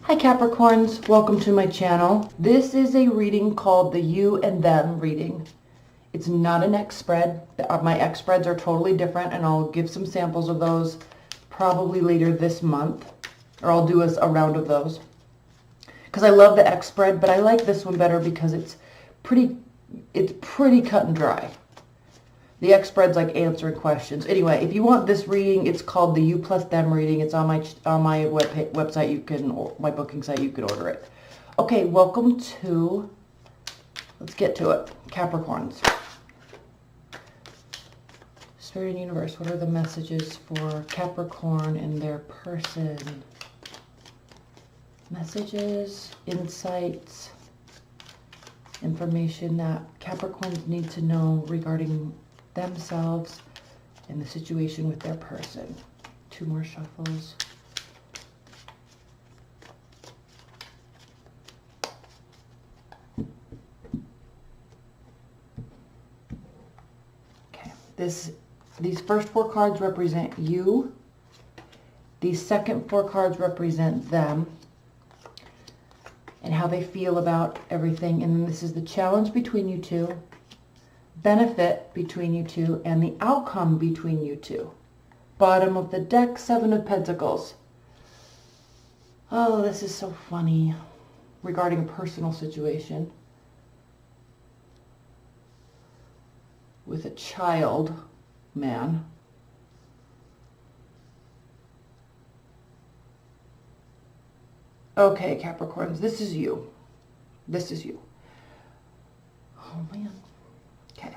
Hi Capricorns, welcome to my channel. This is a reading called the You and Them reading. It's not an X spread. My X spreads are totally different, and I'll give some samples of those probably later this month, or I'll do a round of those. Because I love the X spread, but I like this one better because it's pretty cut and dry. The X spread's like answering questions. Anyway, if you want this reading, it's called the You plus Them reading. It's on my website. You can, my booking site. You can order it. Okay, welcome to. Let's get to it, Capricorns. Spirit and Universe, what are the messages for Capricorn and their person? Messages, insights, information that Capricorns need to know regarding themselves and the situation with their person. Two more shuffles. Okay, these first four cards represent you. These second four cards represent them and how they feel about everything. And then this is the challenge between you two, benefit between you two, and the outcome between you two. Bottom of the deck, Seven of Pentacles. Oh, this is so funny regarding a personal situation with a child man. Okay, Capricorns, this is you. This is you. Oh, man. Okay.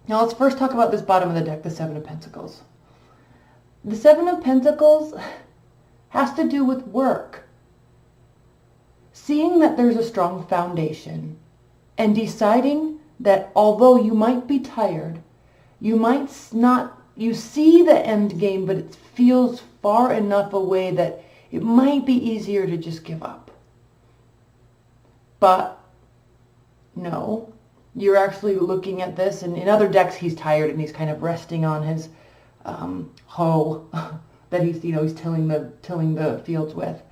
Now, let's first talk about this bottom of the deck, the Seven of Pentacles. The Seven of Pentacles has to do with work. Seeing that there's a strong foundation and deciding that although you might be tired, you might not, you see the end game, but it feels far enough away that it might be easier to just give up. But no, you're actually looking at this, and in other decks he's tired and he's kind of resting on his hoe that he's tilling the fields with.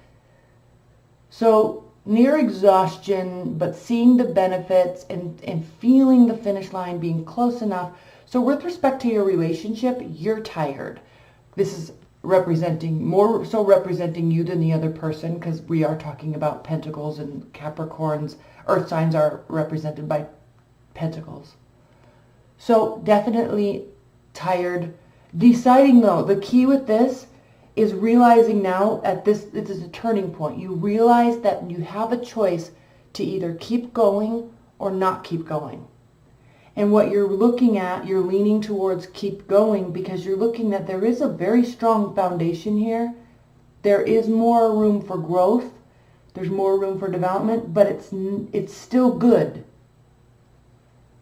So near exhaustion, but seeing the benefits and feeling the finish line being close enough. So with respect to your relationship, you're tired. This is more so representing you than the other person, because we are talking about Pentacles, and Capricorns, earth signs are represented by Pentacles. So definitely tired. Deciding though, the key with this is realizing now this is a turning point. You realize that you have a choice to either keep going or not keep going. And what you're looking at, you're leaning towards keep going, because you're looking that there is a very strong foundation here. There is more room for growth. There's more room for development, but it's still good.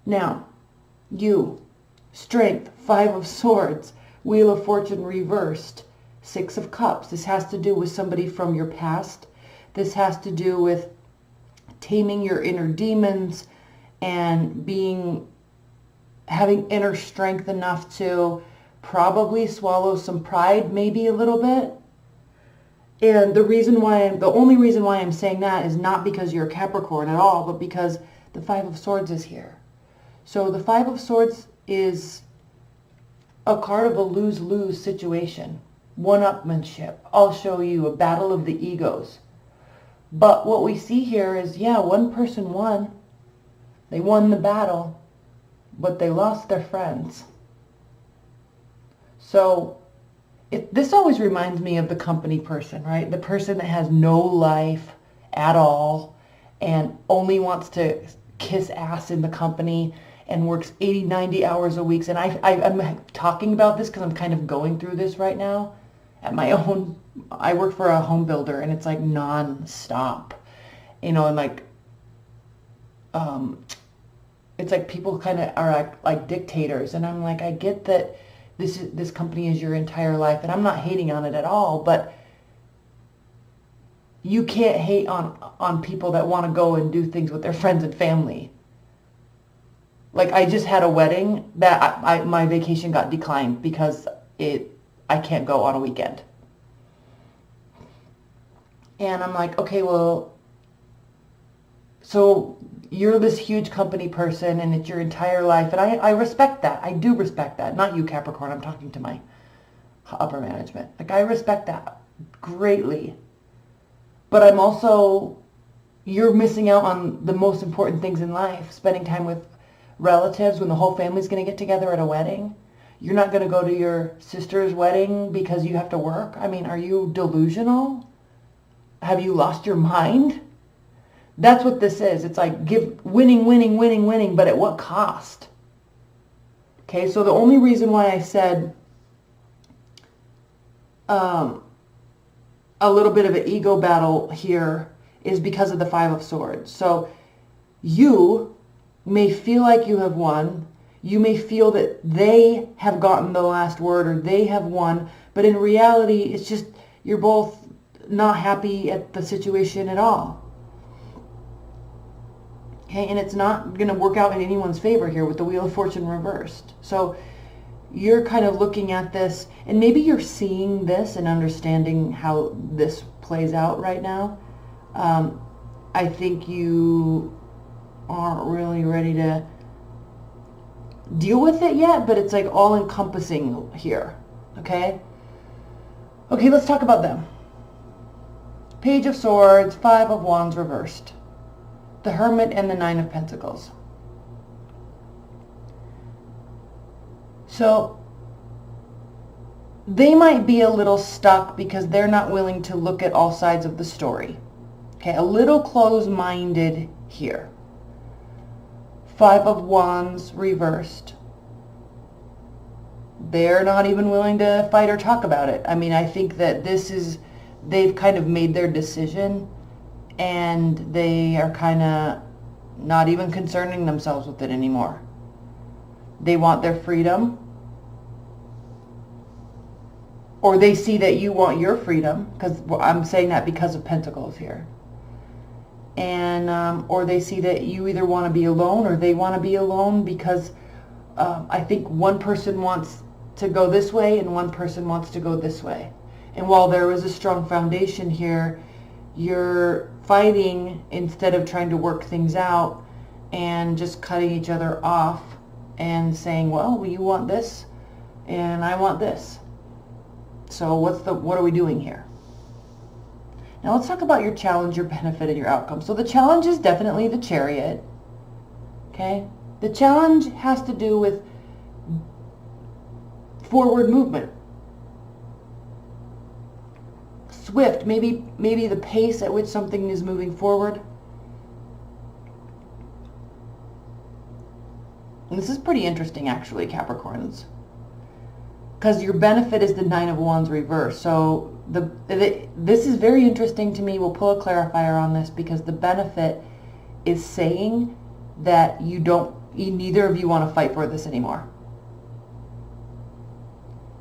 Now, you, Strength, Five of Swords, Wheel of Fortune reversed, Six of Cups. This has to do with somebody from your past. This has to do with taming your inner demons and having inner strength enough to probably swallow some pride, maybe a little bit. And the only reason why I'm saying that is not because you're a Capricorn at all, but because the Five of Swords is here. So the Five of Swords is a card of a lose-lose situation. One-upmanship. I'll show you a battle of the egos. But what we see here is, yeah, one person won. They won the battle, but they lost their friends. So this always reminds me of the company person, right? The person that has no life at all and only wants to kiss ass in the company and works 80, 90 hours a week. And I'm talking about this because I'm kind of going through this right now at my own. I work for a home builder, and it's like non-stop, and like, it's like people kind of are like dictators. And I'm like, I get that this company is your entire life, and I'm not hating on it at all, but you can't hate on people that want to go and do things with their friends and family. Like, I just had a wedding that my vacation got declined because I can't go on a weekend. And I'm like, okay, well, so you're this huge company person and it's your entire life. And I respect that. I do respect that. Not you, Capricorn. I'm talking to my upper management. Like, I respect that greatly. But I'm also, you're missing out on the most important things in life. Spending time with relatives when the whole family's going to get together at a wedding. You're not going to go to your sister's wedding because you have to work. I mean, are you delusional? Have you lost your mind? That's what this is. It's like winning, but at what cost? Okay, so the only reason why I said a little bit of an ego battle here is because of the Five of Swords. So you may feel like you have won. You may feel that they have gotten the last word or they have won, but in reality, it's just you're both not happy at the situation at all. Okay, and it's not going to work out in anyone's favor here with the Wheel of Fortune reversed. So you're kind of looking at this, and maybe you're seeing this and understanding how this plays out right now. I think you aren't really ready to deal with it yet, but it's like all encompassing here. Okay? Okay, let's talk about them. Page of Swords, Five of Wands reversed. The Hermit and the Nine of Pentacles. So they might be a little stuck because they're not willing to look at all sides of the story. Okay, a little closed-minded here. Five of Wands reversed. They're not even willing to fight or talk about it. I mean, I think that this is, they've kind of made their decision and they are kind of not even concerning themselves with it anymore. They want their freedom. Or they see that you want your freedom, because I'm saying that because of Pentacles here. And or they see that you either want to be alone or they want to be alone, because I think one person wants to go this way and one person wants to go this way. And while there is a strong foundation here, you're fighting instead of trying to work things out and just cutting each other off and saying, well, you want this and I want this. So what are we doing here? Now let's talk about your challenge, your benefit, and your outcome. So the challenge is definitely the Chariot. Okay? The challenge has to do with forward movement. Swift, maybe the pace at which something is moving forward. And this is pretty interesting, actually, Capricorns, because your benefit is the Nine of Wands reversed. So this is very interesting to me. We'll pull a clarifier on this, because the benefit is saying that neither of you want to fight for this anymore.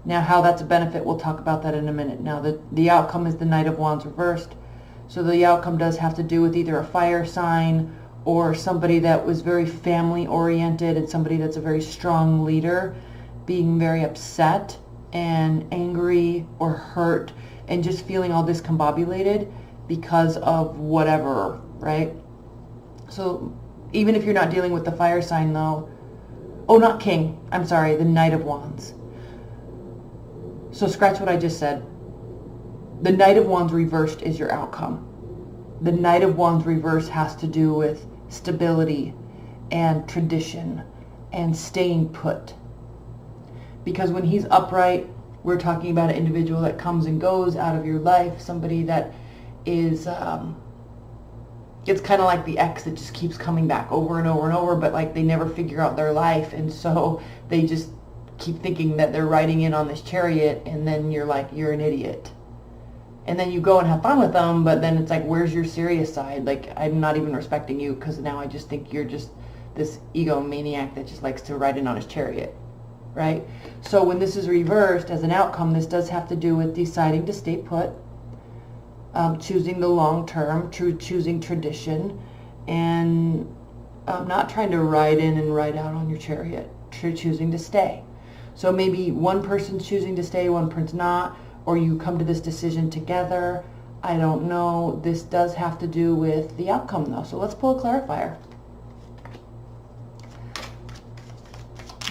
Now, how that's a benefit, we'll talk about that in a minute. Now, the outcome is the Knight of Wands reversed. So the outcome does have to do with either a fire sign or somebody that was very family-oriented and somebody that's a very strong leader being very upset and angry or hurt and just feeling all discombobulated because of whatever, right? So even if you're not dealing with the fire sign, though, not King, I'm sorry, the Knight of Wands. So scratch what I just said. The Knight of Wands reversed is your outcome. The Knight of Wands reversed has to do with stability and tradition and staying put. Because when he's upright, we're talking about an individual that comes and goes out of your life, somebody that is, it's kind of like the ex that just keeps coming back over and over and over, but like they never figure out their life, and so they just keep thinking that they're riding in on this chariot, and then you're like, you're an idiot. And then you go and have fun with them, but then it's like, where's your serious side? Like, I'm not even respecting you because now I just think you're just this egomaniac that just likes to ride in on his chariot, right? So when this is reversed as an outcome, this does have to do with deciding to stay put, choosing the long term, choosing tradition, and not trying to ride in and ride out on your chariot, choosing to stay. So maybe one person's choosing to stay, one person's not, or you come to this decision together. I don't know. This does have to do with the outcome though. So let's pull a clarifier.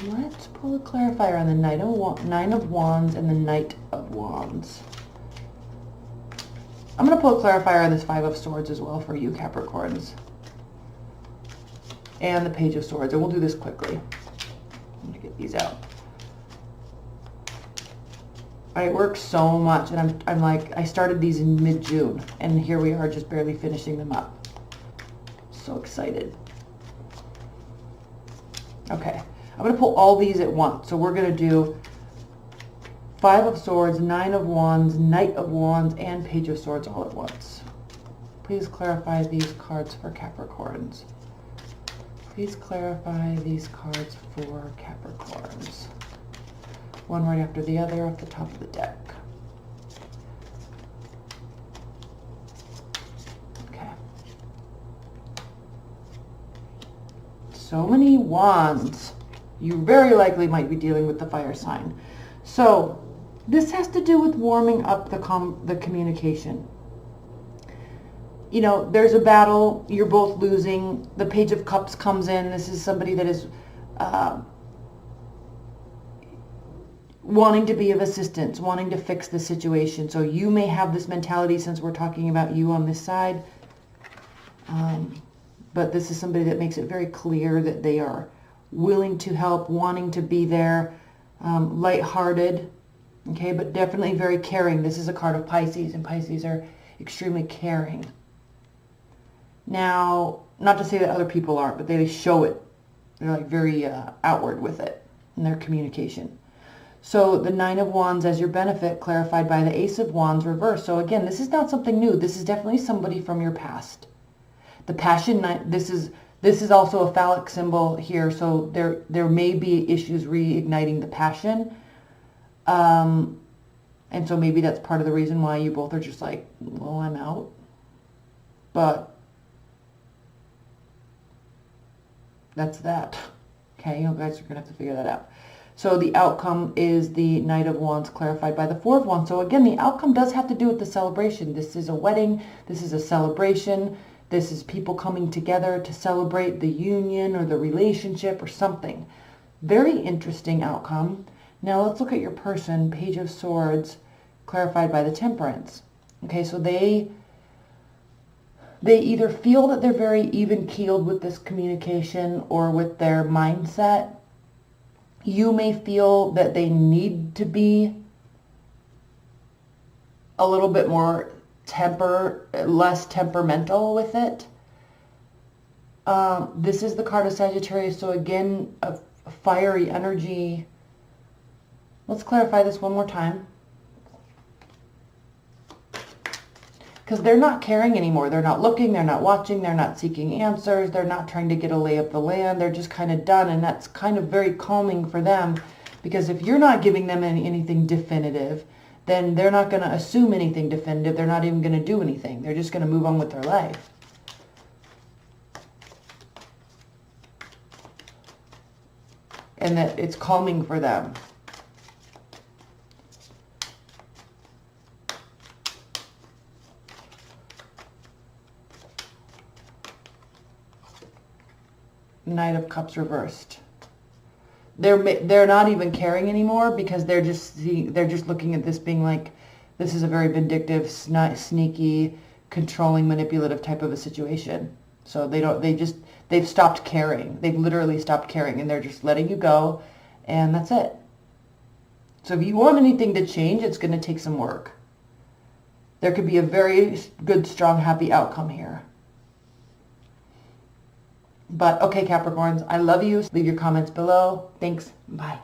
Let's pull a clarifier on the Nine of Wands and the Knight of Wands. I'm going to pull a clarifier on this Five of Swords as well for you Capricorns. And the Page of Swords. And we'll do this quickly. I'm going to get these out. I work so much, and I'm like, I started these in mid-June, and here we are just barely finishing them up. So excited. Okay, I'm going to pull all these at once. So we're going to do Five of Swords, Nine of Wands, Knight of Wands, and Page of Swords all at once. Please clarify these cards for Capricorns. Please clarify these cards for Capricorns. One right after the other off the top of the deck. Okay. So many wands. You very likely might be dealing with the fire sign. So this has to do with warming up the communication. You know, there's a battle. You're both losing. The Page of Cups comes in. This is somebody that is wanting to be of assistance, wanting to fix the situation. So you may have this mentality since we're talking about you on this side. But this is somebody that makes it very clear that they are willing to help, wanting to be there, lighthearted, okay, but definitely very caring. This is a card of Pisces, and Pisces are extremely caring. Now, not to say that other people aren't, but they show it. They're like very outward with it in their communication. So the Nine of Wands as your benefit, clarified by the Ace of Wands reversed. So again, this is not something new. This is definitely somebody from your past. The Passion, this is also a phallic symbol here. So there may be issues reigniting the passion. And so maybe that's part of the reason why you both are just like, well, I'm out. But that's that. Okay, you guys are going to have to figure that out. So the outcome is the Knight of Wands clarified by the Four of Wands. So again, the outcome does have to do with the celebration. This is a wedding. This is a celebration. This is people coming together to celebrate the union or the relationship or something. Very interesting outcome. Now let's look at your person, Page of Swords, clarified by the Temperance. Okay, so they either feel that they're very even-keeled with this communication or with their mindset. You may feel that they need to be a little bit more less temperamental with it. This is the card of Sagittarius, so again, a fiery energy. Let's clarify this one more time. Because they're not caring anymore. They're not looking, they're not watching, they're not seeking answers, they're not trying to get a lay of the land, they're just kind of done, and that's kind of very calming for them, because if you're not giving them anything definitive, then they're not going to assume anything definitive, they're not even going to do anything, they're just going to move on with their life. And that it's calming for them. Knight of Cups reversed. They're not even caring anymore, because they're just looking at this being like, this is a very vindictive, sneaky, controlling, manipulative type of a situation. So they've stopped caring. They've literally stopped caring, and they're just letting you go, and that's it. So if you want anything to change, it's going to take some work. There could be a very good, strong, happy outcome here. But okay, Capricorns, I love you. Leave your comments below. Thanks. Bye.